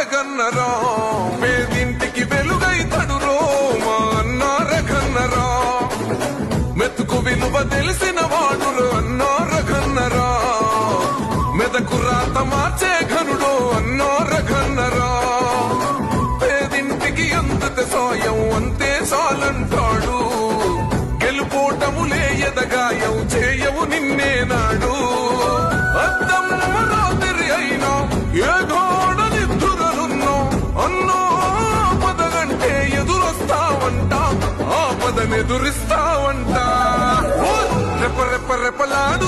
రగన్నరా పేదింటికి వెలుగైతడు రో మా అన్న రగన్నరా మెతుకు విలువ తెలిసిన వాడు అన్నో రగన్నరా మెదకు రాత మార్చే ఘనుడు అన్నో రగన్నరా పేదింటికి అంతట సాయం అంతే చాలంటాడు గెలుపోటములే ఎదగాయం చేయవు నిన్నే నాడు అద్దమ్మ రాత్రి అయినా ఏ గోడ నిద్దురనున్నో అన్నో పదగంటే ఎదురొస్తావంట ఆ పదనెదురిస్తావంట రెప్ప రెప్ప రెప్పలాడు